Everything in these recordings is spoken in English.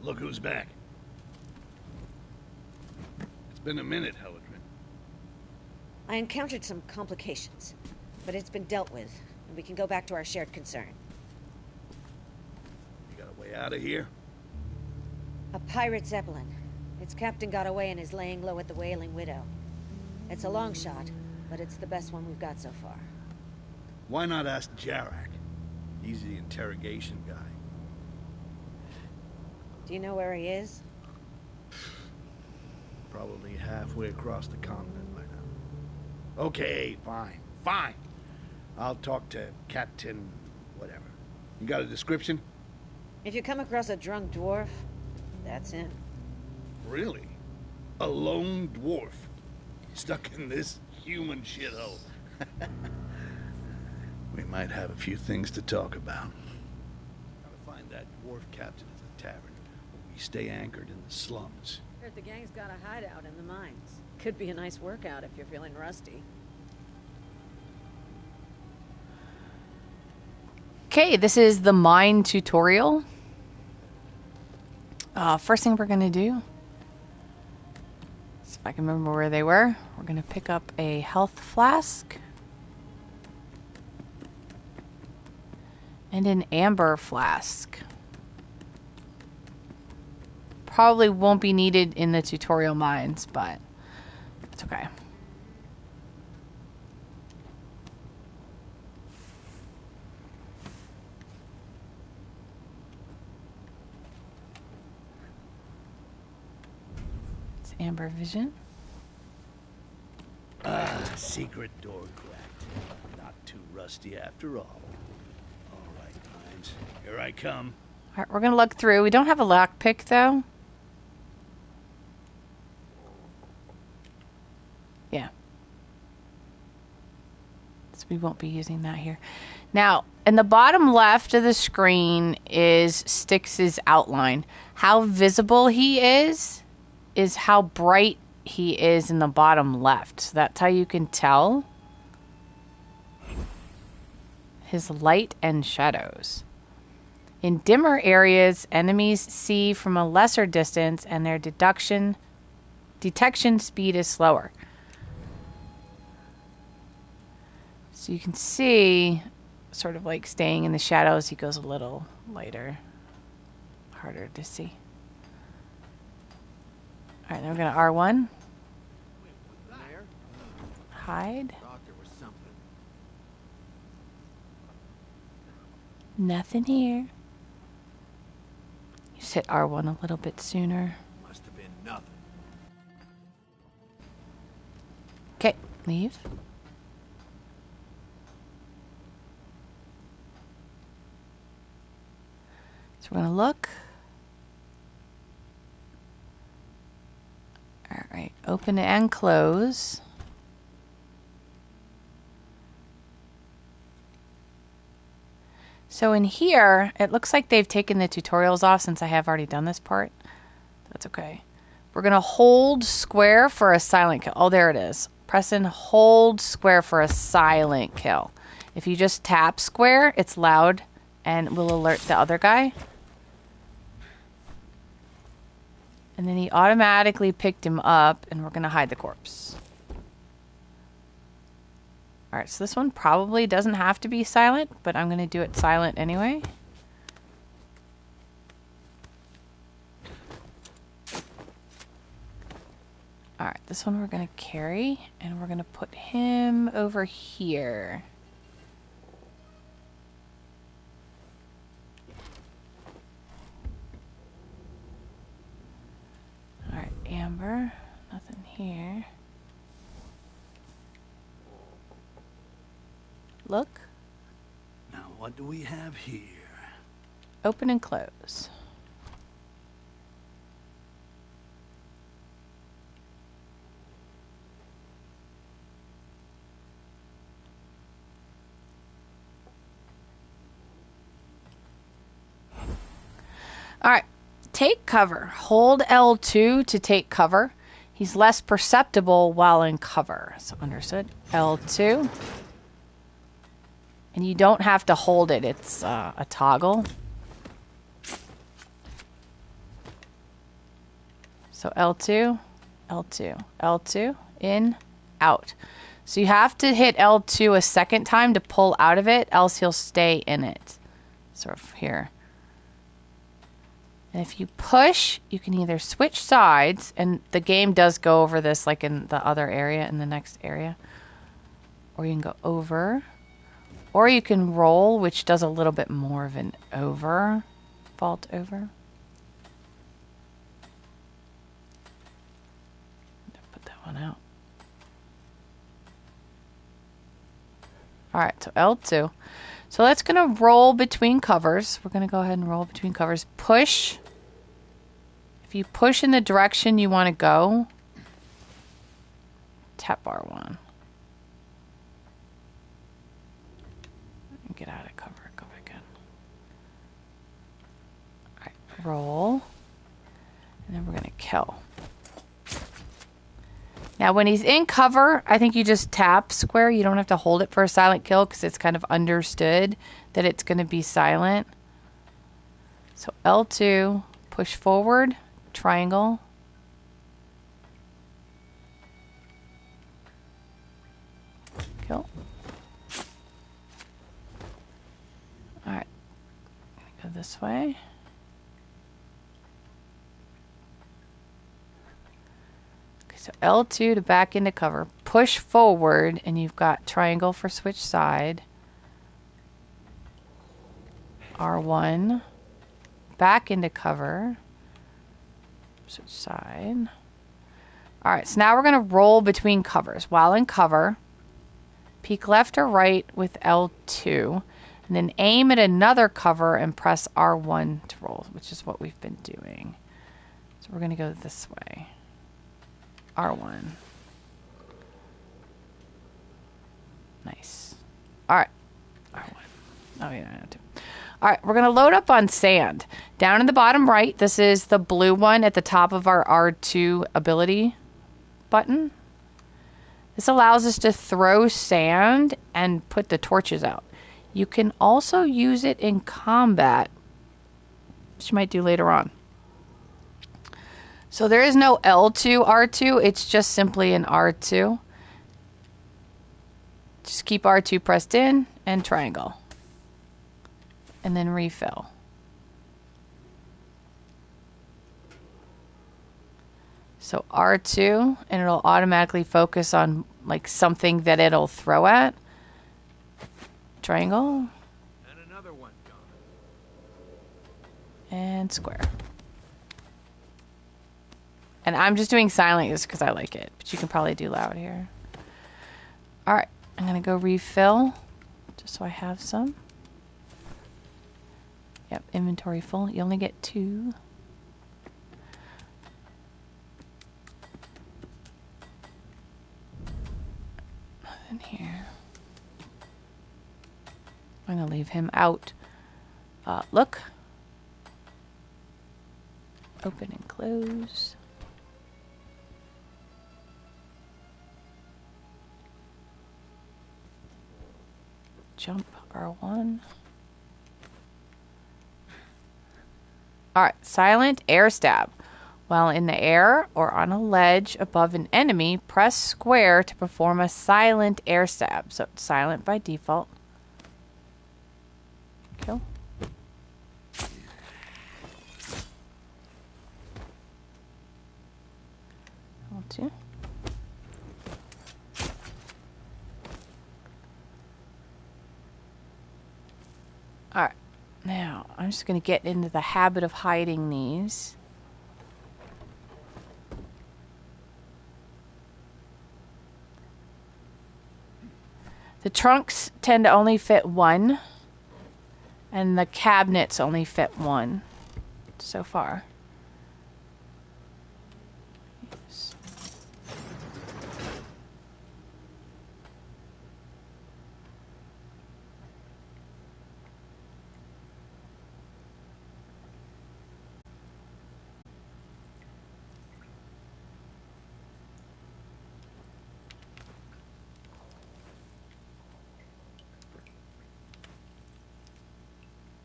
Look who's back. It's been a minute, Helledryn. I encountered some complications, but it's been dealt with, and we can go back to our shared concern. You got a way out of here? A pirate Zeppelin. Its captain got away and is laying low at the Wailing Widow. It's a long shot, but it's the best one we've got so far. Why not ask Jarak? He's the interrogation guy. Do you know where he is? Probably halfway across the continent by now. Okay, fine. I'll talk to Captain... whatever. You got a description? If you come across a drunk dwarf, that's him. Really? A lone dwarf? Stuck in this human shithole? We might have a few things to talk about. Gotta find that dwarf captain at the tavern. We stay anchored in the slums. Heard the gang's got a hideout in the mines. Could be a nice workout if you're feeling rusty. Okay, this is the mine tutorial. First thing we're gonna do, see if I can remember where they were. We're gonna pick up a health flask and an amber flask. Probably won't be needed in the tutorial mines, but it's okay. It's amber vision. Secret door cracked. Not too rusty after all. All right, Mines. Here I come. All right, we're gonna look through. We don't have a lockpick though. Yeah. So we won't be using that here. Now, in the bottom left of the screen is Styx's outline. How visible he is how bright he is in the bottom left. So that's how you can tell his light and shadows. In dimmer areas, enemies see from a lesser distance and their detection speed is slower. So you can see, sort of like staying in the shadows, he goes a little lighter, harder to see. All right, then we're going to R1. Hide. Nothing here. You just hit R1 a little bit sooner. Must have been nothing. Okay, leave. So we're going to look. All right, open and close. So in here, it looks like they've taken the tutorials off since I have already done this part. That's okay. We're going to hold square for a silent kill. Oh, there it is. Press and hold square for a silent kill. If you just tap square, it's loud and will alert the other guy. And then he automatically picked him up, and we're going to hide the corpse. All right, so this one probably doesn't have to be silent, but I'm going to do it silent anyway. All right, this one we're going to carry, and we're going to put him over here. All right, amber, nothing here. Look. Now, what do we have here? Open and close. All right, take cover. Hold L2 to take cover. He's less perceptible while in cover. So understood. L2. And you don't have to hold it. It's a toggle. So L2, L2, L2, in, out. So you have to hit L2 a second time to pull out of it, else he'll stay in it. Sort of here. And if you push, you can either switch sides, and the game does go over this like in the other area, in the next area. Or you can go over. Or you can roll, which does a little bit more of an over. Vault over. Put that one out. Alright, so L2. So that's going to roll between covers. We're going to go ahead and roll between covers. Push. If you push in the direction you want to go, tap R1. And get out of cover. Go back in. Alright, roll. And then we're going to kill. Now, when he's in cover, I think you just tap square. You don't have to hold it for a silent kill because it's kind of understood that it's going to be silent. So L2, push forward, triangle. Kill. All right, go this way. So L2 to back into cover. Push forward, and you've got triangle for switch side. R1. Back into cover. Switch side. Alright, so now we're going to roll between covers. While in cover, peek left or right with L2, and then aim at another cover and press R1 to roll, which is what we've been doing. So we're going to go this way. R1. Nice. Alright. R1. Oh, yeah, I have to. Alright, we're going to load up on sand. Down in the bottom right, this is the blue one at the top of our R2 ability button. This allows us to throw sand and put the torches out. You can also use it in combat, which you might do later on. So there is no L2 R2, it's just simply an R2. Just keep R2 pressed in and triangle. And then refill. So R2, and it'll automatically focus on like something that it'll throw at. Triangle. And another one gone. And square. And I'm just doing silent just because I like it, but you can probably do loud here. All right, I'm gonna go refill, just so I have some. Yep, inventory full. You only get 2. Nothing here. I'm gonna leave him out. Look. Open and close. Jump R1. Alright, silent air stab. While in the air or on a ledge above an enemy, press square to perform a silent air stab. So it's silent by default. Kill. L2. Alright, now I'm just going to get into the habit of hiding these. The trunks tend to only fit 1, and the cabinets only fit 1 so far. Yes.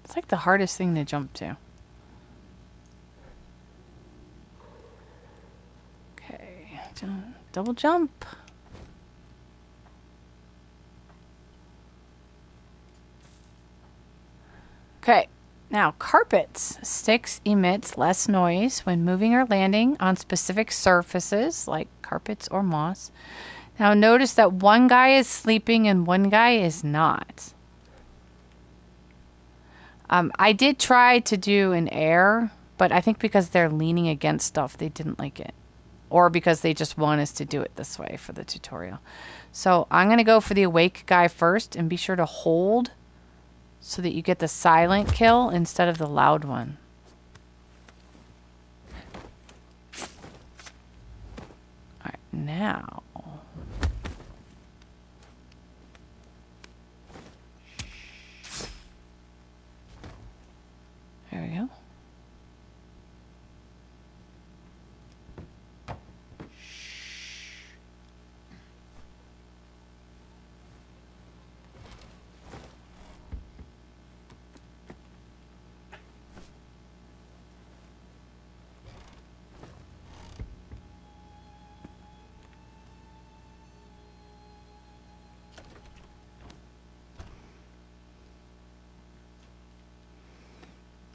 It's like the hardest thing to jump to. double jump. Okay, now carpets. Styx emits less noise when moving or landing on specific surfaces like carpets or moss. Now notice that one guy is sleeping and one guy is not. I did try to do an air, but I think because they're leaning against stuff, they didn't like it. Or because they just want us to do it this way for the tutorial. So I'm going to go for the awake guy first, and be sure to hold so that you get the silent kill instead of the loud one. Alright, now... There we go.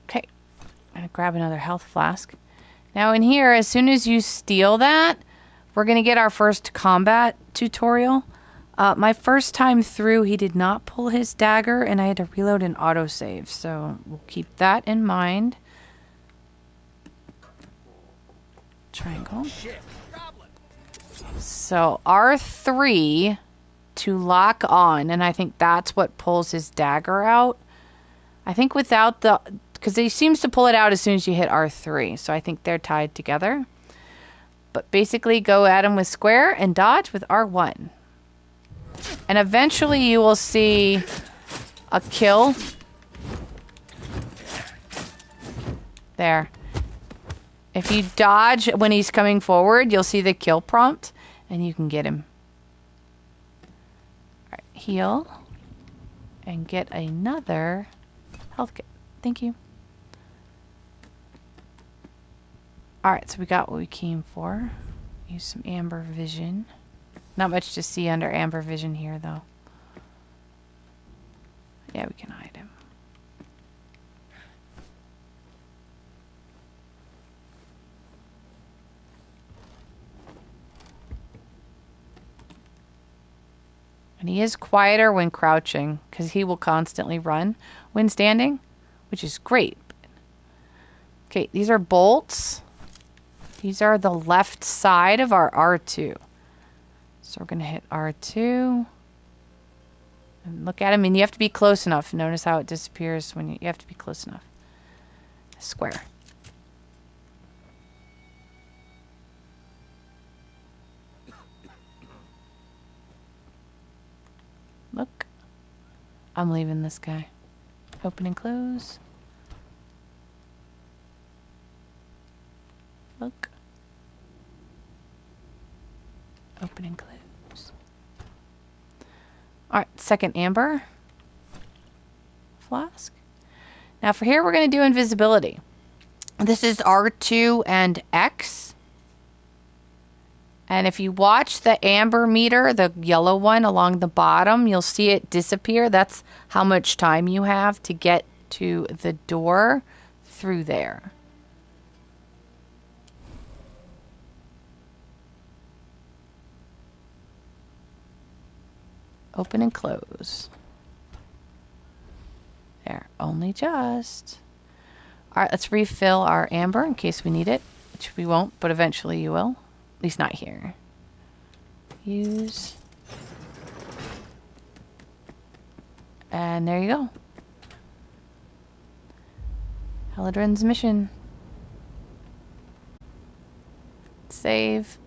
Okay, I'm gonna grab another health flask. Now in here, as soon as you steal that, we're gonna get our first combat tutorial. My first time through, he did not pull his dagger, and I had to reload an autosave, so we'll keep that in mind. Triangle. So R3 to lock on, and I think that's what pulls his dagger out. I think without the... because he seems to pull it out as soon as you hit R3, so I think they're tied together. But basically go at him with square and dodge with R1. And eventually you will see a kill. There. If you dodge when he's coming forward, you'll see the kill prompt, and you can get him. Alright, heal. And get another health kit. Thank you. Alright, so we got what we came for. Use some amber vision. Not much to see under amber vision here, though. Yeah, we can hide him. And he is quieter when crouching, because he will constantly run when standing, which is great. Okay, these are bolts. These are the left side of our R2. So we're going to hit R2. And look at him, and you have to be close enough. Notice how it disappears when you have to be close enough. Square. Look. I'm leaving this guy. Open and close. Look. Open and close. Alright, second amber flask. Now for here we're going to do invisibility. This is R2 and X. And if you watch the amber meter, the yellow one along the bottom, you'll see it disappear. That's how much time you have to get to the door through there. Open and close. There, only just. Alright, let's refill our amber in case we need it, which we won't, but eventually you will. At least not here. Use. And there you go. Helledryn's mission. Save.